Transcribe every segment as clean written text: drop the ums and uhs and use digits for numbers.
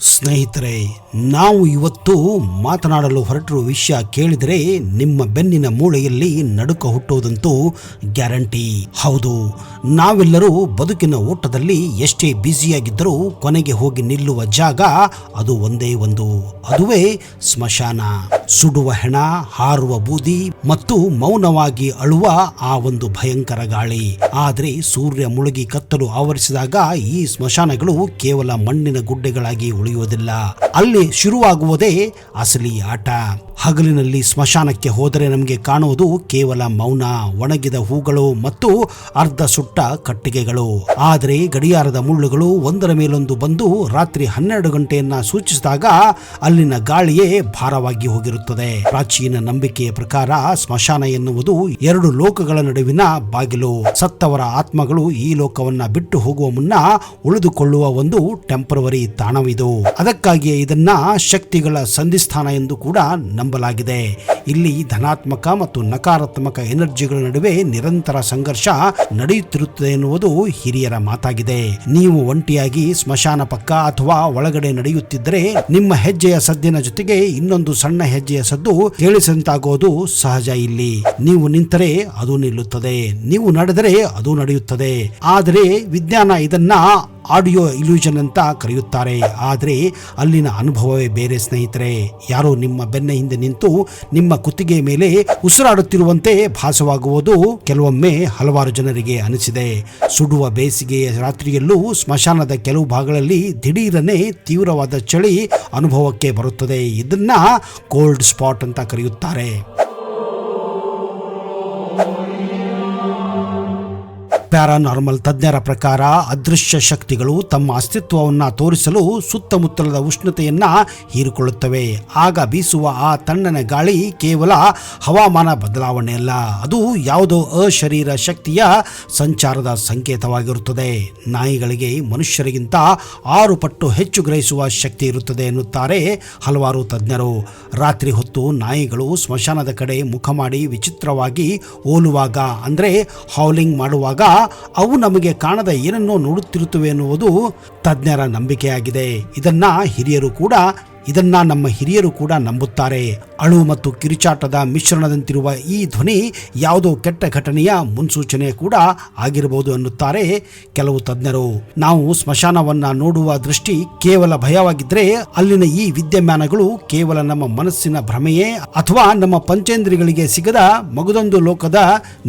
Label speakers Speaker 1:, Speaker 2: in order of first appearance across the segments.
Speaker 1: ಸ್ನೇಹಿತರೆ, ನಾವು ಇವತ್ತು ಮಾತನಾಡಲು ಹೊರಟಿರುವ ವಿಷಯ ಕೇಳಿದರೆ ನಿಮ್ಮ ಬೆನ್ನಿನ ಮೂಳೆಯಲ್ಲಿ ನಡುಕ ಹುಟ್ಟುವುದಂತೂ ಗ್ಯಾರಂಟಿ. ಹೌದು, ನಾವೆಲ್ಲರೂ ಬದುಕಿನ ಓಟದಲ್ಲಿ ಎಷ್ಟೇ ಬ್ಯುಸಿಯಾಗಿದ್ದರೂ ಕೊನೆಗೆ ಹೋಗಿ ನಿಲ್ಲುವ ಜಾಗ ಅದು ಒಂದೇ ಒಂದು, ಅದುವೇ ಸ್ಮಶಾನ. ಸುಡುವ ಹೆಣ, ಹಾರುವ ಬೂದಿ ಮತ್ತು ಮೌನವಾಗಿ ಅಳುವ ಆ ಒಂದು ಭಯಂಕರ ಗಾಳಿ. ಆದರೆ ಸೂರ್ಯ ಮುಳುಗಿ ಕತ್ತಲು ಆವರಿಸಿದಾಗ ಈ ಸ್ಮಶಾನಗಳು ಕೇವಲ ಮಣ್ಣಿನ ಗುಡ್ಡೆಗಳಾಗಿ ಉಳಿಯುವುದಿಲ್ಲ. ಅಲ್ಲಿ ಶುರುವಾಗುವುದೇ ಅಸಲಿ ಆಟ. ಹಗಲಿನಲ್ಲಿ ಸ್ಮಶಾನಕ್ಕೆ ಹೋದರೆ ನಮಗೆ ಕಾಣುವುದು ಕೇವಲ ಮೌನ, ಒಣಗಿದ ಹೂಗಳು ಮತ್ತು ಅರ್ಧ ಸುಟ್ಟ ಕಟ್ಟಿಗೆಗಳು. ಆದರೆ ಗಡಿಯಾರದ ಮುಳ್ಳುಗಳು ಒಂದರ ಮೇಲೊಂದು ಬಂದು ರಾತ್ರಿ 12 ಗಂಟೆಯನ್ನ ಸೂಚಿಸಿದಾಗ ಅಲ್ಲಿನ ಗಾಳಿಯೇ ಭಾರವಾಗಿ ಹೋಗಿರುತ್ತದೆ. ಪ್ರಾಚೀನ ನಂಬಿಕೆಯ ಪ್ರಕಾರ ಸ್ಮಶಾನ ಎನ್ನುವುದು 2 ಲೋಕಗಳ ನಡುವಿನ ಬಾಗಿಲು. ಸತ್ತವರ ಆತ್ಮಗಳು ಈ ಲೋಕವನ್ನ ಬಿಟ್ಟು ಹೋಗುವ ಮುನ್ನ ಉಳಿದುಕೊಳ್ಳುವ ಒಂದು ಟೆಂಪರವರಿ ತಾಣವಿದು. ಅದಕ್ಕಾಗಿಯೇ ಇದನ್ನ ಶಕ್ತಿಗಳ ಸಂಧಿಸ್ಥಾನ ಎಂದು ಕೂಡ ನಂಬಲಾಗಿದೆ. ಇಲ್ಲಿ ಧನಾತ್ಮಕ ಮತ್ತು ನಕಾರಾತ್ಮಕ ಎನರ್ಜಿಗಳ ನಡುವೆ ನಿರಂತರ ಸಂಘರ್ಷ ನಡೆಯುತ್ತಿರುತ್ತದೆ ಎನ್ನುವುದು ಹಿರಿಯರ ಮಾತಾಗಿದೆ. ನೀವು ಒಂಟಿಯಾಗಿ ಸ್ಮಶಾನ ಪಕ್ಕ ಅಥವಾ ಒಳಗಡೆ ನಡೆಯುತ್ತಿದ್ದರೆ ನಿಮ್ಮ ಹೆಜ್ಜೆಯ ಸದ್ದಿನ ಜೊತೆಗೆ ಇನ್ನೊಂದು ಸಣ್ಣ ಹೆಜ್ಜೆಯ ಸದ್ದು ಕೇಳಿಸಂತಾಗೋದು ಸಹಜ. ಇಲ್ಲಿ ನೀವು ನಿಂತರೆ ಅದು ನಿಲ್ಲುತ್ತದೆ, ನೀವು ನಡೆದರೆ ಅದು ನಡೆಯುತ್ತದೆ. ಆದರೆ ವಿಜ್ಞಾನ ಇದನ್ನ ಆಡಿಯೋ ಇಲ್ಯೂಷನ್ ಅಂತ ಕರೆಯುತ್ತಾರೆ. ಆದರೆ ಅಲ್ಲಿನ ಅನುಭವವೇ ಬೇರೆ ಸ್ನೇಹಿತರೆ. ಯಾರೋ ನಿಮ್ಮ ಬೆನ್ನ ಹಿಂದೆ ನಿಂತು ನಿಮ್ಮ ಕುತ್ತಿಗೆ ಮೇಲೆ ಉಸಿರಾಡುತ್ತಿರುವಂತೆ ಭಾಸವಾಗುವುದು ಕೆಲವೊಮ್ಮೆ ಹಲವಾರು ಜನರಿಗೆ ಅನಿಸಿದೆ. ಸುಡುವ ಬೇಸಿಗೆಯ ರಾತ್ರಿಯಲ್ಲೂ ಸ್ಮಶಾನದ ಕೆಲವು ಭಾಗಗಳಲ್ಲಿ ದಿಢೀರನೆ ತೀವ್ರವಾದ ಚಳಿ ಅನುಭವಕ್ಕೆ ಬರುತ್ತದೆ. ಇದನ್ನ ಕೋಲ್ಡ್ ಸ್ಪಾಟ್ ಅಂತ ಕರೆಯುತ್ತಾರೆ. ಪ್ಯಾರಾನಾರ್ಮಲ್ ತಜ್ಞರ ಪ್ರಕಾರ ಅದೃಶ್ಯ ಶಕ್ತಿಗಳು ತಮ್ಮ ಅಸ್ತಿತ್ವವನ್ನು ತೋರಿಸಲು ಸುತ್ತಮುತ್ತಲದ ಉಷ್ಣತೆಯನ್ನ ಹೀರಿಕೊಳ್ಳುತ್ತವೆ. ಆಗ ಬೀಸುವ ಆ ತಣ್ಣನೆ ಗಾಳಿ ಕೇವಲ ಹವಾಮಾನ ಬದಲಾವಣೆ ಅಲ್ಲ, ಅದು ಯಾವುದೋ ಅಶರೀರ ಶಕ್ತಿಯ ಸಂಚಾರದ ಸಂಕೇತವಾಗಿರುತ್ತದೆ. ನಾಯಿಗಳಿಗೆ ಮನುಷ್ಯರಿಗಿಂತ 6 ಪಟ್ಟು ಹೆಚ್ಚು ಗ್ರಹಿಸುವ ಶಕ್ತಿ ಇರುತ್ತದೆ ಎನ್ನುತ್ತಾರೆ ಹಲವಾರು ತಜ್ಞರು. ರಾತ್ರಿ ಹೊತ್ತು ನಾಯಿಗಳು ಸ್ಮಶಾನದ ಕಡೆ ಮುಖ ಮಾಡಿ ವಿಚಿತ್ರವಾಗಿ ಓಲುವಾಗ, ಅಂದ್ರೆ ಹೌಲಿಂಗ್ ಮಾಡುವಾಗ ಅವು ನಮಗೆ ಕಾಣದ ಏನನ್ನೋ ನೋಡುತ್ತಿರುತ್ತವೆ ಎನ್ನುವುದು ತಜ್ಞರ ನಂಬಿಕೆಯಾಗಿದೆ. ಇದನ್ನ ನಮ್ಮ ಹಿರಿಯರು ಕೂಡ ನಂಬುತ್ತಾರೆ. ಅಳು ಮತ್ತು ಕಿರುಚಾಟದ ಮಿಶ್ರಣದಂತಿರುವ ಈ ಧ್ವನಿ ಯಾವುದೋ ಕೆಟ್ಟ ಘಟನೆಯ ಮುನ್ಸೂಚನೆ ಕೂಡ ಆಗಿರಬಹುದು ಎನ್ನುತ್ತಾರೆ ಕೆಲವು ತಜ್ಞರು. ನಾವು ಸ್ಮಶಾನವನ್ನ ನೋಡುವ ದೃಷ್ಟಿ ಕೇವಲ ಭಯವಾಗಿದ್ರೆ ಅಲ್ಲಿನ ಈ ವಿದ್ಯಮಾನಗಳು ಕೇವಲ ನಮ್ಮ ಮನಸ್ಸಿನ ಭ್ರಮೆಯೇ ಅಥವಾ ನಮ್ಮ ಪಂಚೇಂದ್ರಿಗಳಿಗೆ ಸಿಗದ ಮಗದೊಂದು ಲೋಕದ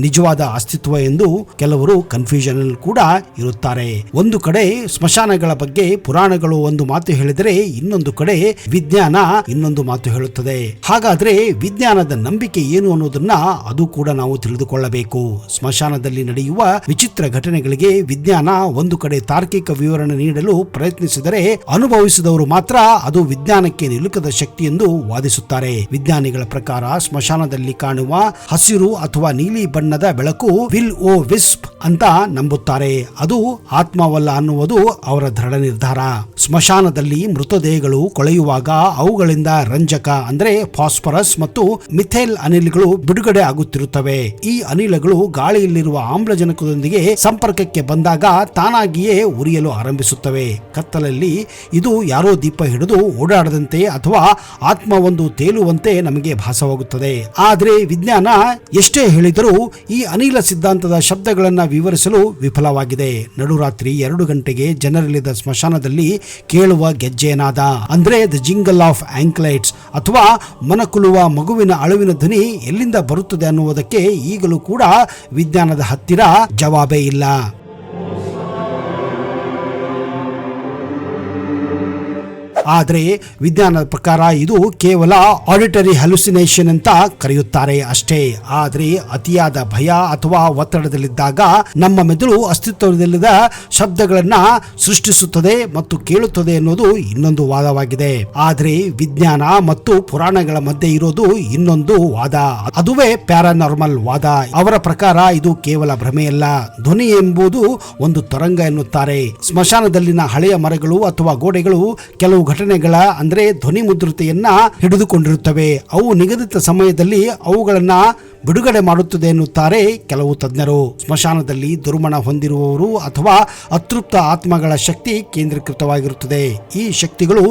Speaker 1: ನಿಜವಾದ ಅಸ್ತಿತ್ವ ಎಂದು ಕೆಲವರು ಕನ್ಫ್ಯೂಷನ್ ಕೂಡ ಇರುತ್ತಾರೆ. ಒಂದು ಕಡೆ ಸ್ಮಶಾನಗಳ ಬಗ್ಗೆ ಪುರಾಣಗಳು ಒಂದು ಮಾತು ಹೇಳಿದರೆ ಇನ್ನೊಂದು ಕಡೆ ವಿಜ್ಞಾನ ಇನ್ನೊಂದು ಮಾತು ಹೇಳುತ್ತದೆ. ಹಾಗಾದ್ರೆ ವಿಜ್ಞಾನದ ನಂಬಿಕೆ ಏನು ಅನ್ನೋದನ್ನ ಅದು ಕೂಡ ನಾವು ತಿಳಿದುಕೊಳ್ಳಬೇಕು. ಸ್ಮಶಾನದಲ್ಲಿ ನಡೆಯುವ ವಿಚಿತ್ರ ಘಟನೆಗಳಿಗೆ ವಿಜ್ಞಾನ ಒಂದು ಕಡೆ ತಾರ್ಕಿಕ ವಿವರಣೆ ನೀಡಲು ಪ್ರಯತ್ನಿಸಿದರೆ ಅನುಭವಿಸಿದವರು ಮಾತ್ರ ಅದು ವಿಜ್ಞಾನಕ್ಕೆ ನಿಲುಕದ ಶಕ್ತಿ ಎಂದು ವಾದಿಸುತ್ತಾರೆ. ವಿಜ್ಞಾನಿಗಳ ಪ್ರಕಾರ ಸ್ಮಶಾನದಲ್ಲಿ ಕಾಣುವ ಹಸಿರು ಅಥವಾ ನೀಲಿ ಬಣ್ಣದ ಬೆಳಕು ವಿಲ್ ಓ ವಿಸ್ಪ್ ಅಂತ ನಂಬುತ್ತಾರೆ. ಅದು ಆತ್ಮವಲ್ಲ ಅನ್ನುವುದು ಅವರ ದೃಢ ನಿರ್ಧಾರ. ಸ್ಮಶಾನದಲ್ಲಿ ಮೃತದೇಹಗಳು ಕೊಳೆಯುವಾಗ ಅವುಗಳಿಂದ ರಂಜಕ ಅಂದ್ರೆ ಫಾಸ್ಫರಸ್ ಮತ್ತು ಮಿಥೈಲ್ ಅನಿಲಗಳು ಬಿಡುಗಡೆ ಆಗುತ್ತಿರುತ್ತವೆ. ಈ ಅನಿಲಗಳು ಗಾಳಿಯಲ್ಲಿರುವ ಆಮ್ಲಜನಕದೊಂದಿಗೆ ಸಂಪರ್ಕಕ್ಕೆ ಬಂದಾಗ ತಾನಾಗಿಯೇ ಉರಿಯಲು ಆರಂಭಿಸುತ್ತವೆ. ಕತ್ತಲಲ್ಲಿ ಇದು ಯಾರೋ ದೀಪ ಹಿಡಿದು ಓಡಾಡದಂತೆ ಅಥವಾ ಆತ್ಮವೊಂದು ತೇಲುವಂತೆ ನಮಗೆ ಭಾಸವಾಗುತ್ತದೆ. ಆದರೆ ವಿಜ್ಞಾನ ಎಷ್ಟೇ ಹೇಳಿದರೂ ಈ ಅನಿಲ ಸಿದ್ಧಾಂತದ ಶಬ್ದಗಳನ್ನ ವಿವರಿಸಲು ವಿಫಲವಾಗಿದೆ. ನಡುರಾತ್ರಿ 2 ಗಂಟೆಗೆ ಜನರಿಲ್ಲದ ಸ್ಮಶಾನದಲ್ಲಿ ಕೇಳುವ ಗೆಜ್ಜೆನಾದ ಅಂದ್ರೆ ದ ಜಿಂಗಲ್ ಆಫ್ ಆಂಕ್ಲೈಟ್ಸ್ ಅಥವಾ ಮನಕುಲುವ ಮಗುವಿನ ಅಳುವಿನ ಧ್ವನಿ ಎಲ್ಲಿಂದ ಬರುತ್ತದೆ ಅನ್ನುವುದಕ್ಕೆ ಈಗಲೂ ಕೂಡ ವಿಜ್ಞಾನದ ಹತ್ತಿರ ಜವಾಬೇ ಇಲ್ಲ. ಆದರೆ ವಿಜ್ಞಾನದ ಪ್ರಕಾರ ಇದು ಕೇವಲ ಆಡಿಟರಿ ಹ್ಯಾಲುಸಿನೇಷನ್ ಅಂತ ಕರೆಯುತ್ತಾರೆ ಅಷ್ಟೇ. ಆದರೆ ಅತಿಯಾದ ಭಯ ಅಥವಾ ಒತ್ತಡದಲ್ಲಿದ್ದಾಗ ನಮ್ಮ ಮೆದುಳು ಅಸ್ತಿತ್ವದಲ್ಲಿದ್ದ ಶಬ್ದಗಳನ್ನ ಸೃಷ್ಟಿಸುತ್ತದೆ ಮತ್ತು ಕೇಳುತ್ತದೆ ಅನ್ನೋದು ಇನ್ನೊಂದು ವಾದವಾಗಿದೆ. ಆದರೆ ವಿಜ್ಞಾನ ಮತ್ತು ಪುರಾಣಗಳ ಮಧ್ಯೆ ಇರೋದು ಇನ್ನೊಂದು ವಾದ, ಅದುವೇ ಪ್ಯಾರಾನಾರ್ಮಲ್ ವಾದ. ಅವರ ಪ್ರಕಾರ ಇದು ಕೇವಲ ಭ್ರಮೆಯಲ್ಲ, ಧ್ವನಿ ಎಂಬುದು ಒಂದು ತರಂಗ ಎನ್ನುತ್ತಾರೆ. ಸ್ಮಶಾನದಲ್ಲಿನ ಹಳೆಯ ಮರಗಳು ಅಥವಾ ಗೋಡೆಗಳು ಕೆಲವು ಘಟನೆಗಳ ಅಂದ್ರೆ ಧ್ವನಿ ಮುದ್ರತೆಯನ್ನ ಹಿಡಿದುಕೊಂಡಿರುತ್ತವೆ. ಅವು ನಿಗದಿತ ಸಮಯದಲ್ಲಿ ಅವುಗಳನ್ನ ಬಿಡುಗಡೆ ಮಾಡುತ್ತದೆ ಎನ್ನುತ್ತಾರೆ ಕೆಲವು ತಜ್ಞರು. ಸ್ಮಶಾನದಲ್ಲಿ ದುರ್ಮಣ ಹೊಂದಿರುವವರು ಅಥವಾ ಅತೃಪ್ತ ಆತ್ಮಗಳ ಶಕ್ತಿ ಕೇಂದ್ರೀಕೃತವಾಗಿರುತ್ತದೆ. ಈ ಶಕ್ತಿಗಳು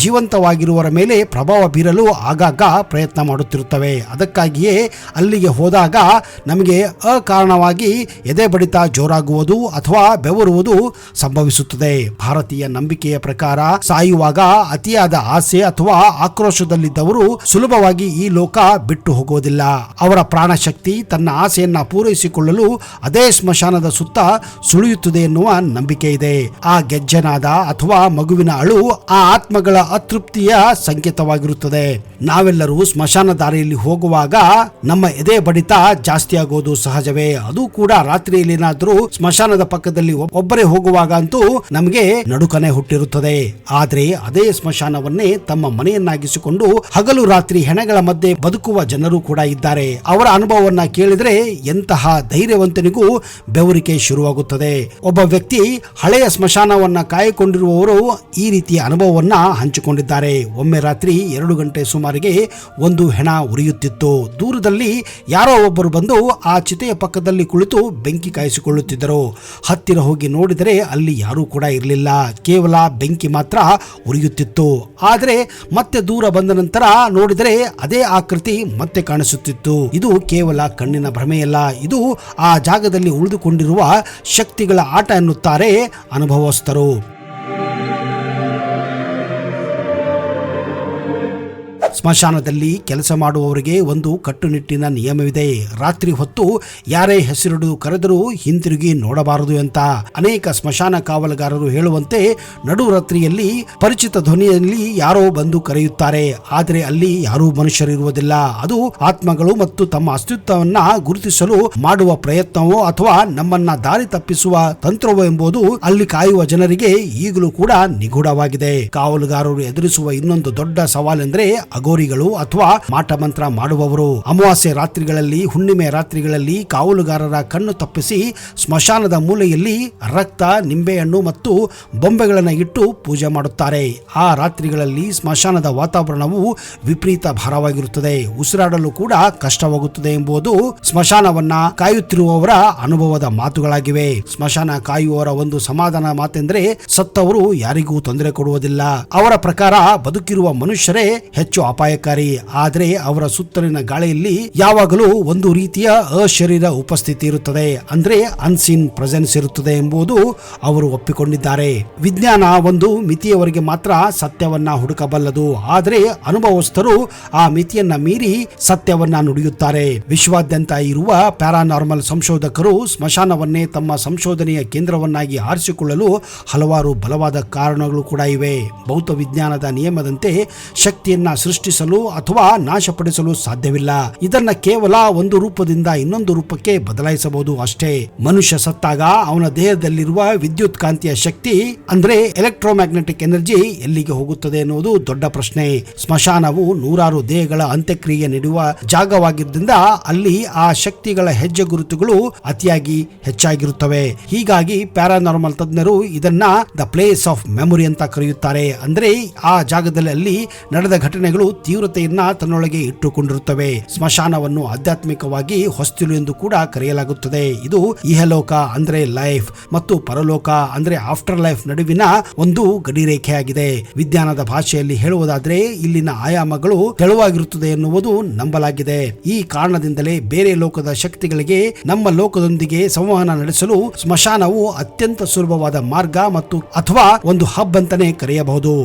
Speaker 1: ಜೀವಂತವಾಗಿರುವವರ ಮೇಲೆ ಪ್ರಭಾವ ಬೀರಲು ಆಗಾಗ ಪ್ರಯತ್ನ ಮಾಡುತ್ತಿರುತ್ತವೆ. ಅದಕ್ಕಾಗಿಯೇ ಅಲ್ಲಿಗೆ ಹೋದಾಗ ನಮಗೆ ಅಕಾರಣವಾಗಿ ಎದೆ ಬಡಿತ ಜೋರಾಗುವುದು ಅಥವಾ ಬೆವರುವುದು ಸಂಭವಿಸುತ್ತದೆ. ಭಾರತೀಯ ನಂಬಿಕೆಯ ಪ್ರಕಾರ ಸಾಯುವಾಗ ಅತಿಯಾದ ಆಸೆ ಅಥವಾ ಆಕ್ರೋಶದಲ್ಲಿದ್ದವರು ಸುಲಭವಾಗಿ ಈ ಲೋಕ ಬಿಟ್ಟು ಹೋಗುವುದಿಲ್ಲ. ಅವರ ಪ್ರಾಣಶಕ್ತಿ ತನ್ನ ಆಸೆಯನ್ನ ಪೂರೈಸಿಕೊಳ್ಳಲು ಅದೇ ಸ್ಮಶಾನದ ಸುತ್ತ ಸುಳಿಯುತ್ತದೆ ಎನ್ನುವ ನಂಬಿಕೆ ಇದೆ. ಆ ಗೆಜ್ಜೆನಾದ ಅಥವಾ ಮಗುವಿನ ಅಳು ಆ ಆತ್ಮಗಳ ಅತೃಪ್ತಿಯ ಸಂಕೇತವಾಗಿರುತ್ತದೆ. ನಾವೆಲ್ಲರೂ ಸ್ಮಶಾನ ದಾರಿಯಲ್ಲಿ ಹೋಗುವಾಗ ನಮ್ಮ ಎದೆ ಬಡಿತ ಜಾಸ್ತಿ ಆಗೋದು ಸಹಜವೇ. ಅದು ಕೂಡ ರಾತ್ರಿಯಲ್ಲಿ ಏನಾದ್ರೂ ಸ್ಮಶಾನದ ಪಕ್ಕದಲ್ಲಿ ಒಬ್ಬರೇ ಹೋಗುವಾಗ ಅಂತೂ ನಮಗೆ ನಡುಕನೆ ಹುಟ್ಟಿರುತ್ತದೆ. ಆದ್ರೆ ಅದೇ ಸ್ಮಶಾನವನ್ನೇ ತಮ್ಮ ಮನೆಯನ್ನಾಗಿಸಿಕೊಂಡು ಹಗಲು ರಾತ್ರಿ ಹೆಣಗಳ ಮಧ್ಯೆ ಬದುಕುವ ಜನರು ಕೂಡ ಇದ್ದಾರೆ. ಅವರ ಅನುಭವವನ್ನ ಕೇಳಿದ್ರೆ ಎಂತಹ ಧೈರ್ಯವಂತನಿಗೂ ಬೆವರಿಕೆ ಶುರುವಾಗುತ್ತದೆ. ಒಬ್ಬ ವ್ಯಕ್ತಿ ಹಳೆಯ ಸ್ಮಶಾನವನ್ನ ಕಾಯ್ಕೊಂಡಿರುವವರು ಈ ರೀತಿಯ ಅನುಭವವನ್ನ ಹಂಚಿಕೊಂಡಿದ್ದಾರೆ. ಒಮ್ಮೆ ರಾತ್ರಿ 2 ಗಂಟೆ ಸುಮಾರಿಗೆ ಒಂದು ಹೆಣ ಉರಿಯುತ್ತಿತ್ತು. ದೂರದಲ್ಲಿ ಯಾರೋ ಒಬ್ಬರು ಬಂದು ಆ ಚಿತೆಯ ಪಕ್ಕದಲ್ಲಿ ಕುಳಿತು ಬೆಂಕಿ ಕಾಯಿಸಿಕೊಳ್ಳುತ್ತಿದ್ದರು. ಹತ್ತಿರ ಹೋಗಿ ನೋಡಿದರೆ ಅಲ್ಲಿ ಯಾರೂ ಕೂಡ ಇರಲಿಲ್ಲ. ಕೇವಲ ಬೆಂಕಿ ಮಾತ್ರ ಉರಿಯುತ್ತಿತ್ತು. ಆದರೆ ಮತ್ತೆ ದೂರ ಬಂದ ನಂತರ ನೋಡಿದರೆ ಅದೇ ಆಕೃತಿ ಮತ್ತೆ ಕಾಣಿಸುತ್ತಿತ್ತು. ಇದು ಕೇವಲ ಕಣ್ಣಿನ ಭ್ರಮೆಯಲ್ಲ, ಇದು ಆ ಜಾಗದಲ್ಲಿ ಉಳಿದುಕೊಂಡಿರುವ ಶಕ್ತಿಗಳ ಆಟ ಎನ್ನುತ್ತಾರೆ ಅನುಭವಸ್ಥರು. ಸ್ಮಶಾನದಲ್ಲಿ ಕೆಲಸ ಮಾಡುವವರಿಗೆ ಒಂದು ಕಟ್ಟುನಿಟ್ಟಿನ ನಿಯಮವಿದೆ. ರಾತ್ರಿ ಹೊತ್ತು ಯಾರೇ ಹೆಸರಿಡು ಕರೆದರೂ ಹಿಂತಿರುಗಿ ನೋಡಬಾರದು ಅಂತ. ಅನೇಕ ಸ್ಮಶಾನ ಕಾವಲುಗಾರರು ಹೇಳುವಂತೆ ನಡುರಾತ್ರಿಯಲ್ಲಿ ಪರಿಚಿತ ಧ್ವನಿಯಲ್ಲಿ ಯಾರೋ ಬಂದು ಕರೆಯುತ್ತಾರೆ. ಆದರೆ ಅಲ್ಲಿ ಯಾರೂ ಮನುಷ್ಯರಿರುವುದಿಲ್ಲ. ಅದು ಆತ್ಮಗಳು ಮತ್ತು ತಮ್ಮ ಅಸ್ತಿತ್ವವನ್ನ ಗುರುತಿಸಲು ಮಾಡುವ ಪ್ರಯತ್ನವೋ ಅಥವಾ ನಮ್ಮನ್ನ ದಾರಿ ತಪ್ಪಿಸುವ ತಂತ್ರವೋ ಎಂಬುದು ಅಲ್ಲಿ ಕಾಯುವ ಜನರಿಗೆ ಈಗಲೂ ಕೂಡ ನಿಗೂಢವಾಗಿದೆ. ಕಾವಲುಗಾರರು ಎದುರಿಸುವ ಇನ್ನೊಂದು ದೊಡ್ಡ ಸವಾಲೆಂದ್ರೆ ಅಗೋರಿಗಳು ಅಥವಾ ಮಾಟ ಮಂತ್ರ ಮಾಡುವವರು. ಅಮಾವಾಸ್ಯೆ ರಾತ್ರಿಗಳಲ್ಲಿ, ಹುಣ್ಣಿಮೆ ರಾತ್ರಿಗಳಲ್ಲಿ ಕಾವಲುಗಾರರ ಕಣ್ಣು ತಪ್ಪಿಸಿ ಸ್ಮಶಾನದ ಮೂಲೆಯಲ್ಲಿ ರಕ್ತ, ನಿಂಬೆಹಣ್ಣು ಮತ್ತು ಬೊಂಬೆಗಳನ್ನು ಇಟ್ಟು ಪೂಜೆ ಮಾಡುತ್ತಾರೆ. ಆ ರಾತ್ರಿಗಳಲ್ಲಿ ಸ್ಮಶಾನದ ವಾತಾವರಣವು ವಿಪರೀತ ಭಾರವಾಗಿರುತ್ತದೆ. ಉಸಿರಾಡಲು ಕೂಡ ಕಷ್ಟವಾಗುತ್ತದೆ ಎಂಬುದು ಸ್ಮಶಾನವನ್ನ ಕಾಯುತ್ತಿರುವವರ ಅನುಭವದ ಮಾತುಗಳಾಗಿವೆ. ಸ್ಮಶಾನ ಕಾಯುವವರ ಒಂದು ಸಮಾಧಾನ ಮಾತೆಂದ್ರೆ ಸತ್ತವರು ಯಾರಿಗೂ ತೊಂದರೆ ಕೊಡುವುದಿಲ್ಲ. ಅವರ ಪ್ರಕಾರ ಬದುಕಿರುವ ಮನುಷ್ಯರೇ ಹೆಚ್ಚು ಅಪಾಯಕಾರಿ. ಆದರೆ ಅವರ ಸುತ್ತಲಿನ ಗಾಳಿಯಲ್ಲಿ ಯಾವಾಗಲೂ ಒಂದು ರೀತಿಯ ಅಶರೀರ ಉಪಸ್ಥಿತಿ ಇರುತ್ತದೆ, ಅಂದ್ರೆ ಅನ್ಸೀನ್ ಪ್ರೆಸೆನ್ಸ್ ಇರುತ್ತದೆ ಎಂಬುದು ಅವರು ಒಪ್ಪಿಕೊಂಡಿದ್ದಾರೆ. ವಿಜ್ಞಾನ ಒಂದು ಮಿತಿಯವರೆಗೆ ಮಾತ್ರ ಸತ್ಯವನ್ನ ಹುಡುಕಬಲ್ಲದು. ಆದರೆ ಅನುಭವಸ್ಥರು ಆ ಮಿತಿಯನ್ನ ಮೀರಿ ಸತ್ಯವನ್ನ ನುಡಿಯುತ್ತಾರೆ. ವಿಶ್ವಾದ್ಯಂತ ಇರುವ ಪ್ಯಾರಾನಾರ್ಮಲ್ ಸಂಶೋಧಕರು ಸ್ಮಶಾನವನ್ನೇ ತಮ್ಮ ಸಂಶೋಧನೆಯ ಕೇಂದ್ರವನ್ನಾಗಿ ಆರಿಸಿಕೊಳ್ಳಲು ಹಲವಾರು ಬಲವಾದ ಕಾರಣಗಳು ಕೂಡ ಇವೆ. ಭೌತ ವಿಜ್ಞಾನದ ನಿಯಮದಂತೆ ಶಕ್ತಿಯನ್ನ ಸೃಷ್ಟಿಸಲು ಅಥವಾ ನಾಶಪಡಿಸಲು ಸಾಧ್ಯವಿಲ್ಲ. ಇದನ್ನ ಕೇವಲ ಒಂದು ರೂಪದಿಂದ ಇನ್ನೊಂದು ರೂಪಕ್ಕೆ ಬದಲಾಯಿಸಬಹುದು ಅಷ್ಟೇ. ಮನುಷ್ಯ ಸತ್ತಾಗ ಅವನ ದೇಹದಲ್ಲಿರುವ ವಿದ್ಯುತ್ ಕಾಂತೀಯ ಶಕ್ತಿ ಅಂದ್ರೆ ಎಲೆಕ್ಟ್ರೋಮ್ಯಾಗ್ನೆಟಿಕ್ ಎನರ್ಜಿ ಎಲ್ಲಿಗೆ ಹೋಗುತ್ತದೆ ಎನ್ನುವುದು ದೊಡ್ಡ ಪ್ರಶ್ನೆ. ಸ್ಮಶಾನವು ನೂರಾರು ದೇಹಗಳ ಅಂತ್ಯಕ್ರಿಯೆ ನಡೆಯುವ ಜಾಗವಾಗಿದ್ದರಿಂದ ಅಲ್ಲಿ ಆ ಶಕ್ತಿಗಳ ಹೆಜ್ಜೆ ಗುರುತುಗಳು ಅತಿಯಾಗಿ ಹೆಚ್ಚಾಗಿರುತ್ತವೆ. ಹೀಗಾಗಿ ಪ್ಯಾರಾನಾರ್ಮಲ್ ತಜ್ಞರು ಇದನ್ನ ದ ಪ್ಲೇಸ್ ಆಫ್ ಮೆಮೊರಿ ಅಂತ ಕರೆಯುತ್ತಾರೆ. ಅಂದ್ರೆ ಆ ಜಾಗದಲ್ಲಿ ಅಲ್ಲಿ ನಡೆದ ಘಟನೆಗಳು ತೀವ್ರತೆಯನ್ನ ತನ್ನೊಳಗೆ ಇಟ್ಟುಕೊಂಡಿರುತ್ತವೆ. ಸ್ಮಶಾನವನ್ನು ಆಧ್ಯಾತ್ಮಿಕವಾಗಿ ಹೊಸ್ತಿಲು ಎಂದು ಕೂಡ ಕರೆಯಲಾಗುತ್ತದೆ. ಇದು ಇಹಲೋಕ ಅಂದ್ರೆ ಲೈಫ್ ಮತ್ತು ಪರಲೋಕ ಅಂದ್ರೆ ಆಫ್ಟರ್ ಲೈಫ್ ನಡುವಿನ ಒಂದು ಗಡಿರೇಖೆಯಾಗಿದೆ. ವಿಜ್ಞಾನದ ಭಾಷೆಯಲ್ಲಿ ಹೇಳುವುದಾದ್ರೆ ಇಲ್ಲಿನ ಆಯಾಮಗಳು ತೆಳುವಾಗಿರುತ್ತದೆ ಎನ್ನುವುದು ನಂಬಲಾಗಿದೆ. ಈ ಕಾರಣದಿಂದಲೇ ಬೇರೆ ಲೋಕದ ಶಕ್ತಿಗಳಿಗೆ ನಮ್ಮ ಲೋಕದೊಂದಿಗೆ ಸಂವಹನ ನಡೆಸಲು ಸ್ಮಶಾನವು ಅತ್ಯಂತ ಸುಲಭವಾದ ಮಾರ್ಗ ಮತ್ತು ಅಥವಾ ಒಂದು ಹಬ್ ಅಂತಾನೆ ಕರೆಯಬಹುದು.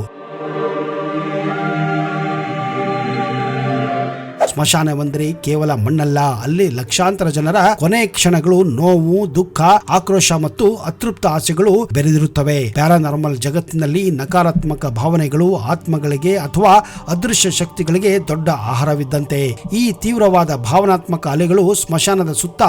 Speaker 1: ಸ್ಮಶಾನವೆಂದರೆ ಕೇವಲ ಮಣ್ಣಲ್ಲ, ಅಲ್ಲಿ ಲಕ್ಷಾಂತರ ಜನರ ಕೊನೆ ಕ್ಷಣಗಳು, ನೋವು, ದುಃಖ, ಆಕ್ರೋಶ ಮತ್ತು ಅತೃಪ್ತ ಆಸೆಗಳು ಬೆರೆದಿರುತ್ತವೆ. ಪ್ಯಾರಾನಾರ್ಮಲ್ ಜಗತ್ತಿನಲ್ಲಿ ನಕಾರಾತ್ಮಕ ಭಾವನೆಗಳು ಆತ್ಮಗಳಿಗೆ ಅಥವಾ ಅದೃಶ್ಯ ಶಕ್ತಿಗಳಿಗೆ ದೊಡ್ಡ ಆಹಾರವಿದ್ದಂತೆ. ಈ ತೀವ್ರವಾದ ಭಾವನಾತ್ಮಕ ಅಲೆಗಳು ಸ್ಮಶಾನದ ಸುತ್ತ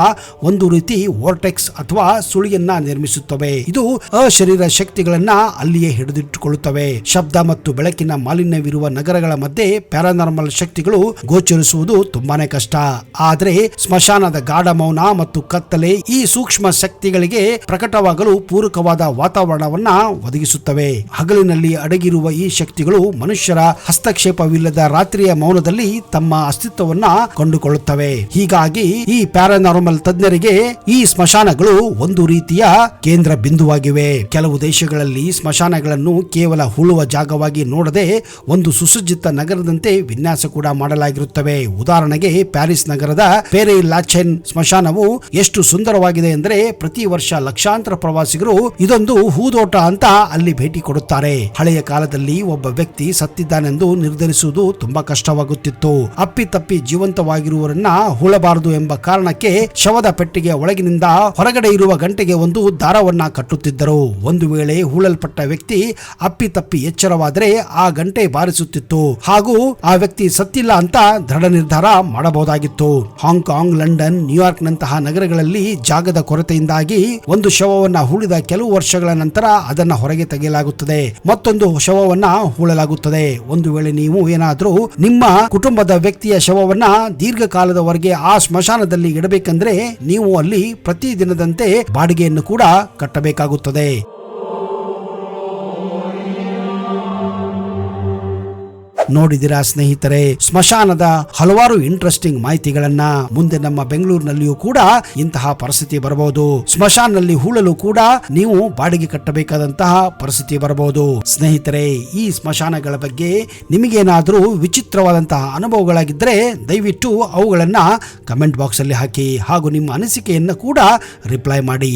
Speaker 1: ಒಂದು ರೀತಿ ವೋರ್ಟೆಕ್ಸ್ ಅಥವಾ ಸುಳಿಯನ್ನ ನಿರ್ಮಿಸುತ್ತವೆ. ಇದು ಅಶರೀರ ಶಕ್ತಿಗಳನ್ನ ಅಲ್ಲಿಯೇ ಹಿಡಿದಿಟ್ಟುಕೊಳ್ಳುತ್ತವೆ. ಶಬ್ದ ಮತ್ತು ಬೆಳಕಿನ ಮಾಲಿನ್ಯವಿರುವ ನಗರಗಳ ಮಧ್ಯೆ ಪ್ಯಾರಾನಾರ್ಮಲ್ ಶಕ್ತಿಗಳು ಗೋಚರಿಸುವ ನಿಭಾಯಿಸುವುದು ತುಂಬಾನೇ ಕಷ್ಟ. ಆದ್ರೆ ಸ್ಮಶಾನದ ಗಾಢ ಮೌನ ಮತ್ತು ಕತ್ತಲೆ ಈ ಸೂಕ್ಷ್ಮ ಶಕ್ತಿಗಳಿಗೆ ಪ್ರಕಟವಾಗಲು ಪೂರಕವಾದ ವಾತಾವರಣವನ್ನ ಒದಗಿಸುತ್ತವೆ. ಹಗಲಿನಲ್ಲಿ ಅಡಗಿರುವ ಈ ಶಕ್ತಿಗಳು ಮನುಷ್ಯರ ಹಸ್ತಕ್ಷೇಪವಿಲ್ಲದ ರಾತ್ರಿಯ ಮೌನದಲ್ಲಿ ತಮ್ಮ ಅಸ್ತಿತ್ವವನ್ನ ಕಂಡುಕೊಳ್ಳುತ್ತವೆ. ಹೀಗಾಗಿ ಈ ಪ್ಯಾರಾನಾರ್ಮಲ್ ತಜ್ಞರಿಗೆ ಈ ಸ್ಮಶಾನಗಳು ಒಂದು ರೀತಿಯ ಕೇಂದ್ರ ಬಿಂದುವಾಗಿವೆ. ಕೆಲವು ದೇಶಗಳಲ್ಲಿ ಸ್ಮಶಾನಗಳನ್ನು ಕೇವಲ ಹೂಳುವ ಜಾಗವಾಗಿ ನೋಡದೆ ಒಂದು ಸುಸಜ್ಜಿತ ನಗರದಂತೆ ವಿನ್ಯಾಸ ಕೂಡ ಮಾಡಲಾಗಿರುತ್ತವೆ. ಉದಾಹರಣೆಗೆ ಪ್ಯಾರಿಸ್ ನಗರದ ಪೇರೆ ಲಾಚೆನ್ ಸ್ಮಶಾನವು ಎಷ್ಟು ಸುಂದರವಾಗಿದೆ ಎಂದರೆ ಪ್ರತಿ ವರ್ಷ ಲಕ್ಷಾಂತರ ಪ್ರವಾಸಿಗರು ಇದೊಂದು ಹೂದೋಟ ಅಂತ ಅಲ್ಲಿ ಭೇಟಿ ಕೊಡುತ್ತಾರೆ. ಹಳೆಯ ಕಾಲದಲ್ಲಿ ಒಬ್ಬ ವ್ಯಕ್ತಿ ಸತ್ತಿದ್ದಾನೆಂದು ನಿರ್ಧರಿಸುವುದು ತುಂಬಾ ಕಷ್ಟವಾಗುತ್ತಿತ್ತು. ಅಪ್ಪಿತಪ್ಪಿ ಜೀವಂತವಾಗಿರುವವರನ್ನ ಹೂಳಬಾರದು ಎಂಬ ಕಾರಣಕ್ಕೆ ಶವದ ಪೆಟ್ಟಿಗೆಯ ಒಳಗಿನಿಂದ ಹೊರಗಡೆ ಇರುವ ಗಂಟೆಗೆ ಒಂದು ದಾರವನ್ನ ಕಟ್ಟುತ್ತಿದ್ದರು. ಒಂದು ವೇಳೆ ಹೂಳಲ್ಪಟ್ಟ ವ್ಯಕ್ತಿ ಅಪ್ಪಿತಪ್ಪಿ ಎಚ್ಚರವಾದರೆ ಆ ಗಂಟೆ ಬಾರಿಸುತ್ತಿತ್ತು ಹಾಗೂ ಆ ವ್ಯಕ್ತಿ ಸತ್ತಿಲ್ಲ ಅಂತ ದೃಢ ನಿರ್ಧಾರ ಮಾಡಬಹುದಾಗಿತ್ತು. ಹಾಂಗ್ಕಾಂಗ್, ಲಂಡನ್, ನ್ಯೂಯಾರ್ಕ್ ನಂತಹ ನಗರಗಳಲ್ಲಿ ಜಾಗದ ಕೊರತೆಯಿಂದಾಗಿ ಒಂದು ಶವವನ್ನ ಹೂಳಿದ ಕೆಲವು ವರ್ಷಗಳ ನಂತರ ಅದನ್ನ ಹೊರಗೆ ತೆಗೆಯಲಾಗುತ್ತದೆ, ಮತ್ತೊಂದು ಶವವನ್ನ ಹೂಳಲಾಗುತ್ತದೆ. ಒಂದು ವೇಳೆ ನೀವು ಏನಾದ್ರೂ ನಿಮ್ಮ ಕುಟುಂಬದ ವ್ಯಕ್ತಿಯ ಶವವನ್ನ ದೀರ್ಘಕಾಲದವರೆಗೆ ಆ ಸ್ಮಶಾನದಲ್ಲಿ ಇಡಬೇಕೆಂದ್ರೆ ನೀವು ಅಲ್ಲಿ ಪ್ರತಿ ದಿನದಂತೆ ಬಾಡಿಗೆಯನ್ನು ಕೂಡ ಕಟ್ಟಬೇಕಾಗುತ್ತದೆ. ನೋಡಿದಿರಾ ಸ್ನೇಹಿತರೆ, ಸ್ಮಶಾನದ ಹಲವಾರು ಇಂಟ್ರೆಸ್ಟಿಂಗ್ ಮಾಹಿತಿಗಳನ್ನ. ಮುಂದೆ ನಮ್ಮ ಬೆಂಗಳೂರಿನಲ್ಲಿಯೂ ಕೂಡ ಇಂತಹ ಪರಿಸ್ಥಿತಿ ಬರಬಹುದು. ಸ್ಮಶಾನದಲ್ಲಿ ಹೂಳಲು ಕೂಡ ನೀವು ಬಾಡಿಗೆ ಕಟ್ಟಬೇಕಾದಂತಹ ಪರಿಸ್ಥಿತಿ ಬರಬಹುದು. ಸ್ನೇಹಿತರೆ, ಈ ಸ್ಮಶಾನಗಳ ಬಗ್ಗೆ ನಿಮಗೇನಾದರೂ ವಿಚಿತ್ರವಾದಂತಹ ಅನುಭವಗಳಾಗಿದ್ದರೆ ದಯವಿಟ್ಟು ಅವುಗಳನ್ನ ಕಮೆಂಟ್ ಬಾಕ್ಸ್ ಅಲ್ಲಿ ಹಾಕಿ ಹಾಗೂ ನಿಮ್ಮ ಅನಿಸಿಕೆಯನ್ನು ಕೂಡ ರಿಪ್ಲೈ ಮಾಡಿ.